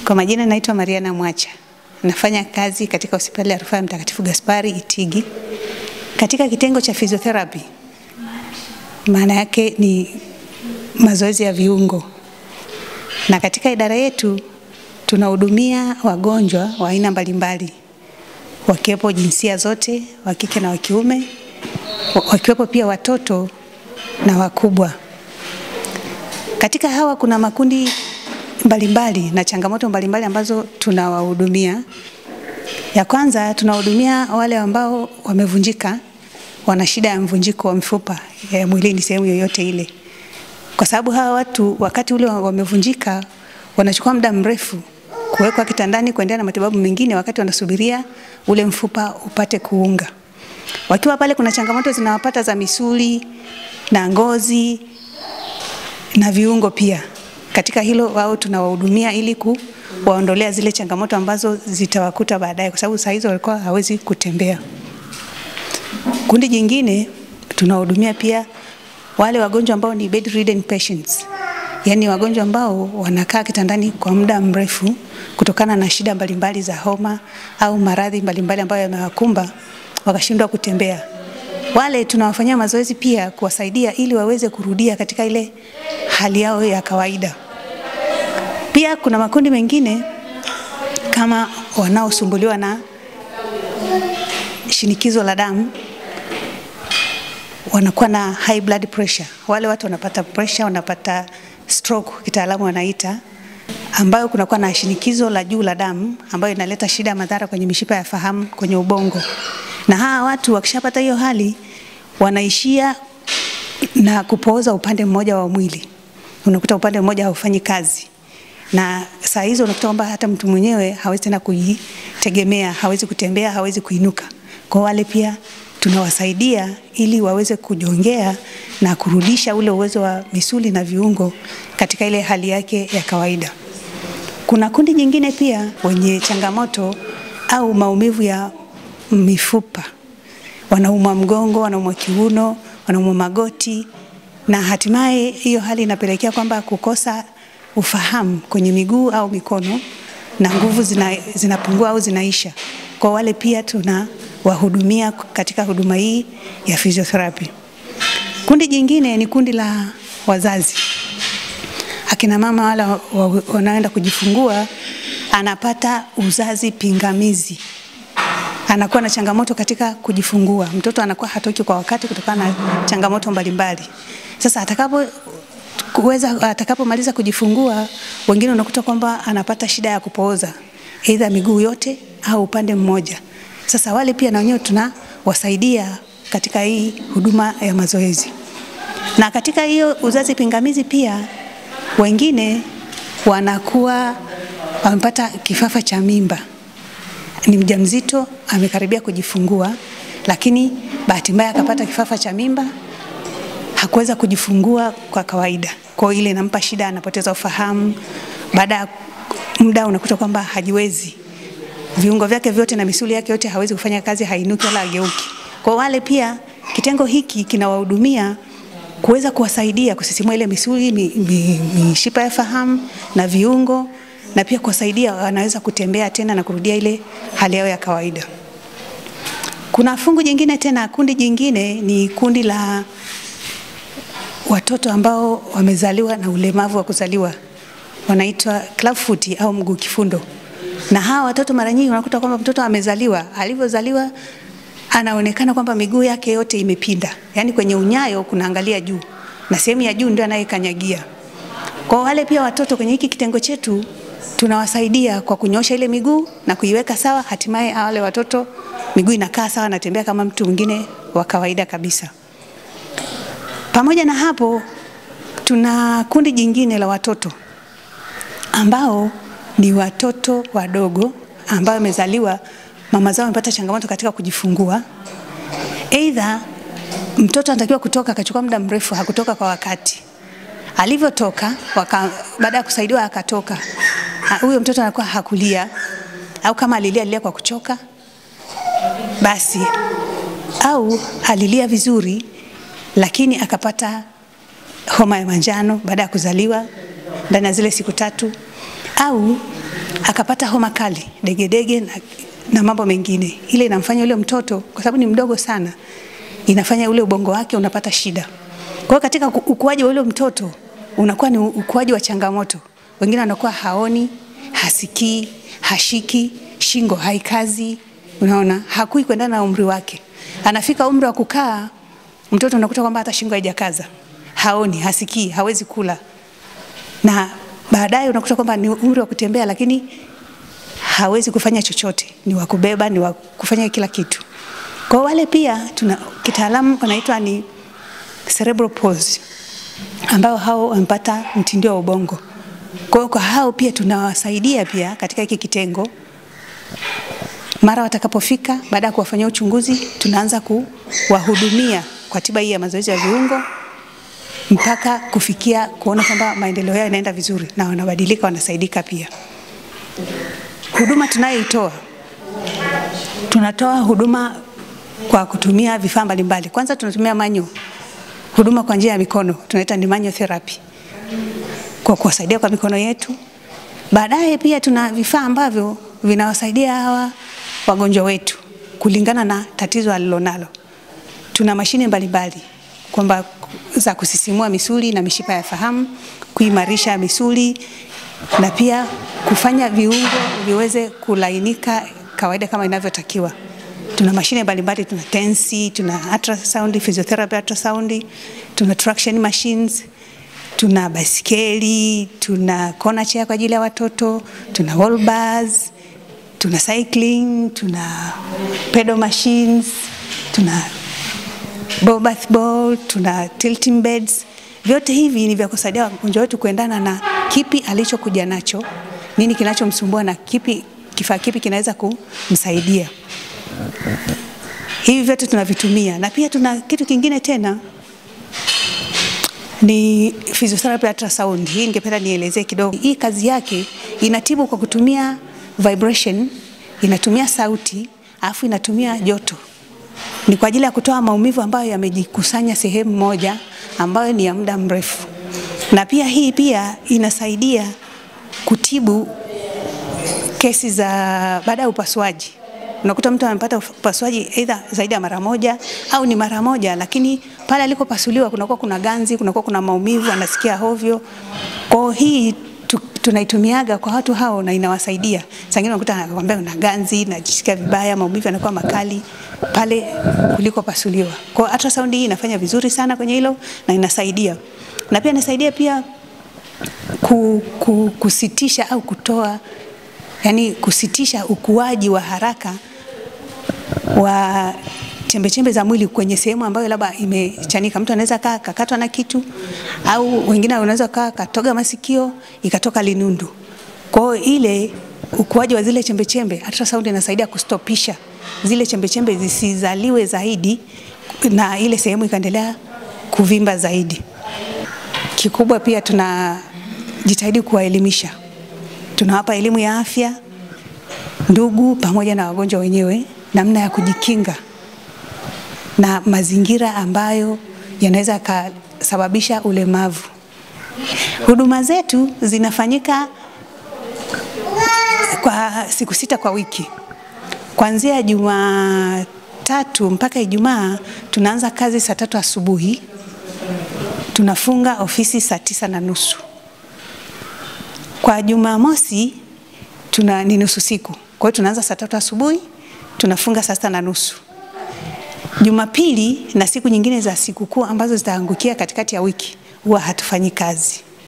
Kwa majina naitwa Mariana Mwacha. Nafanya kazi katika hospitali ya Rufaa Mtakatifu Gaspari Itigi katika kitengo cha physiotherapy. Maana yake ni mazoezi ya viungo. Na katika idara yetu tunahudumia wagonjwa wa aina mbalimbali. Wakiwepo jinsia zote, wa kike na wa kiume, wakiwepo pia watoto na wakubwa. Katika hawa kuna makundi mbalimbali na changamoto mbalimbali ambazo tunawahudumia. Ya kwanza tunahudumia wale ambao wamevunjika, wana shida ya mvunjiko wa mfupa ya mwilini sehemu yoyote ile. Kwa sababu hawa watu wakati ule wamevunjika wanachukua muda mrefu kuwekwa kitandani kuendelea na matibabu mengine wakati wanasubiria ule mfupa upate kuunga. Wakiwa pale kuna changamoto zinawapata za misuli na ngozi na viungo pia. Katika hilo wao tunawahudumia ili kuwaondolea zile changamoto ambazo zitawakuta baadaye kwa sababu saa hizo walikuwa hawezi kutembea. Kundi jingine tunahudumia pia wale wagonjwa ambao ni bedridden patients. Yaani wagonjwa ambao wanakaa kitandani kwa muda mrefu kutokana na shida mbalimbali za homa au maradhi mbalimbali ambayo yamewakumba wakashindwa kutembea. Wale tunawafanyia mazoezi pia kuwasaidia ili waweze kurudia katika ile hali yao ya kawaida. Pia kuna makundi mengine kama wanaosumbuliwa na shinikizo la damu, wanakuwa na high blood pressure. Wale watu wanapata pressure, wanapata stroke kitaalamu wanaita, ambayo kunakuwa na shinikizo la juu la damu ambayo inaleta shida madhara kwenye mishipa ya fahamu kwenye ubongo. Na hawa watu wakishapata hiyo hali wanaishia na kupooza upande mmoja wa mwili. Unakuta upande mmoja haufanyi kazi. Na saa hizo unakuta kwamba hata mtu mwenyewe hawezi tena kujitegemea, hawezi kutembea, hawezi kuinuka. Kwa wale pia tunawasaidia ili waweze kujongea na kurudisha ule uwezo wa misuli na viungo katika ile hali yake ya kawaida. Kuna kundi jingine pia wenye changamoto au maumivu ya mifupa. Wanaumwa mgongo, wanaumwa kiuno, wanaumwa magoti na hatimaye hiyo hali inapelekea kwamba kukosa ufahamu kwenye miguu au mikono na nguvu zinapungua au zinaisha. Kwa wale pia tunawahudumia katika huduma hii ya physiotherapy. Kundi jingine ni kundi la wazazi. Akina mama wale wanaenda kujifungua anapata uzazi pingamizi. Anakuwa na changamoto katika kujifungua. Mtoto anakuwa hatoki kwa wakati kutokana na changamoto mbalimbali. Sasa atakapomaliza kujifungua, wengine unakuta kwamba anapata shida ya kupooza, aidha miguu yote au upande mmoja. Sasa wale pia na wenyewe tunawasaidia katika hii huduma ya mazoezi. Na katika hiyo uzazi pingamizi pia wengine wanakuwa wamepata kifafa cha mimba. Ni mjamzito amekaribia kujifungua lakini bahati mbaya akapata kifafa cha mimba, hakuweza kujifungua kwa kawaida. Kwa ile inampa shida, anapoteza ufahamu. Baada ya muda unakuta kwamba hajiwezi. Viungo vyake vyote na misuli yake yote hawezi kufanya kazi, hainuki wala hageuki. Kwa wale pia kitengo hiki kinawahudumia kuweza kuwasaidia kusisimua ile misuli, mishipa ya fahamu na viungo na pia kuwasaidia wanaweza kutembea tena na kurudia ile hali yao ya kawaida. Kuna fungu jingine tena, kundi jingine ni kundi la watoto ambao wamezaliwa na ulemavu wa kuzaliwa. Wanaitwa clubfoot au mguu kifundo. Na hawa watoto mara nyingi unakuta kwamba mtoto amezaliwa, alivyozaliwa anaonekana kwamba miguu yake yote imepinda. Yaani kwenye unyayo kunaangalia juu na sehemu ya juu ndio anayekanyagia. Kwa wale pia watoto kwenye hiki kitengo chetu tunawasaidia kwa kunyosha ile miguu na kuiweka sawa, hatimaye wale watoto miguu inakaa sawa na tembea kama mtu mwingine wa kawaida kabisa. Pamoja na hapo tuna kundi jingine la watoto ambao ni watoto wadogo ambao wamezaliwa mama zao wamepata changamoto katika kujifungua. Aidha mtoto anatakiwa kutoka akachukua muda mrefu hakutoka kwa wakati. Alivyotoka baada ya kusaidiwa akatoka. Huyo mtoto anakuwa hakulia au kama alilia kwa kuchoka basi au alilia vizuri lakini akapata homa ya manjano baada ya kuzaliwa ndani ya zile siku 3 au akapata homa kali, degedege na mambo mengine, ile inamfanya yule mtoto, kwa sababu ni mdogo sana, inafanya ule ubongo wake unapata shida. Kwa hiyo katika ukuaji wa ule mtoto unakuwa ni ukuaji wa changamoto. Wengine wanakuwa haoni, hasikii, hashiki, shingo haikazi, unaona, hakui kuendana na umri wake. Anafika umri wa kukaa, mtoto unakuta kwamba hata shingo haijakaza, haoni, hasikii, hawezi kula. Na baadaye unakuta kwamba ni umri wa kutembea, lakini hawezi kufanya chochote, ni wa kubeba, ni wa kufanya kila kitu. Kwa wale pia tuna kitaalamu wanaitwa ni cerebral palsy, ambao hao wamepata mtindio wa ubongo. Kwa hao pia tunawasaidia pia katika hiki kitengo. Mara watakapofika, baada ya kuwafanyia uchunguzi, tunaanza kuwahudumia kwa tiba hii ya mazoezi ya viungo mpaka kufikia kuona kwamba maendeleo yao yanaenda vizuri na wanabadilika, wanasaidika pia. Huduma tunayoitoa, tunatoa huduma kwa kutumia vifaa mbalimbali. Kwanza tunatumia manual, huduma kwa njia ya mikono, tunaita ni manual therapy, kwa kuwasaidia kwa mikono yetu. Baadaye pia tuna vifaa ambavyo vinawasaidia hawa wagonjwa wetu kulingana na tatizo alilonalo. Tuna mashine mbalimbali kwamba za kusisimua misuli na mishipa ya fahamu, kuimarisha misuli na pia kufanya viungo viweze kulainika kawaida kama inavyotakiwa. Tuna mashine mbalimbali, tuna tensi, tuna ultrasound, physiotherapy ultrasound, tuna traction machines, tuna baisikeli, tuna corner chair kwa ajili ya watoto, tuna wall bars, tuna cycling, tuna pedal machines, tuna bath ball, tuna tilting beds. Vyote hivi ni vya kusaidia mgonjwa wetu kuendana na kipi alichokuja nacho, nini kinachomsumbua na kifaa kipi kinaweza kumsaidia. Hivi vyote tunavitumia. Na pia tuna kitu kingine tena ni physiotherapy ultrasound. Hii ningependa nielezee kidogo. Hii kazi yake inatibu kwa kutumia vibration, inatumia sauti, alafu inatumia joto. Ni kwa ajili ya kutoa maumivu ambayo yamejikusanya sehemu moja ambayo ni ya muda mrefu. Na pia hii pia inasaidia kutibu kesi za baada ya upasuaji. Unakuta mtu amepata upasuaji either zaidi ya mara moja au ni mara moja, lakini pale alikopasuliwa kunakuwa kuna ganzi, kunakuwa kuna maumivu, anasikia hovyo. Kwa hii tunaitumiaga kwa watu hao na inawasaidia. Sangine unakuta anakuambia una ganzi, najisikia vibaya, maumivu yanakuwa makali pale kulikopasuliwa. Kwa ultrasound hii inafanya vizuri sana kwenye hilo na inasaidia. Na pia inasaidia pia kusitisha au kutoa, yani kusitisha ukuaji wa haraka wa chembe za mwili kwenye sehemu ambayo labda imechanika. Mtu anaweza kakatwa na kitu, au wengine wanaweza katoga masikio ikatoka linundu. Kwa ile ukuaji wa zile chembe, ultrasound inasaidia kustopisha zile chembe zisizaliwe zaidi na ile sehemu ikaendelea kuvimba zaidi. Kikubwa pia tunajitahidi kuwaelimisha. Tunawapa elimu ya afya ndugu pamoja na wagonjwa wenyewe, namna ya kujikinga na mazingira ambayo yanaweza kusababisha ulemavu. Huduma zetu zinafanyika kwa siku 6 kwa wiki. Kuanzia Jumatatu mpaka Ijumaa tunaanza kazi saa 3 asubuhi. Tunafunga ofisi saa 9:30. Kwa Jumamosi ni nusu siku. Kwa hiyo tunaanza saa 3 asubuhi, tunafunga saa 6:30. Jumapili na siku nyingine za sikukuu ambazo zitaangukia katikati ya wiki huwa hatufanyi kazi.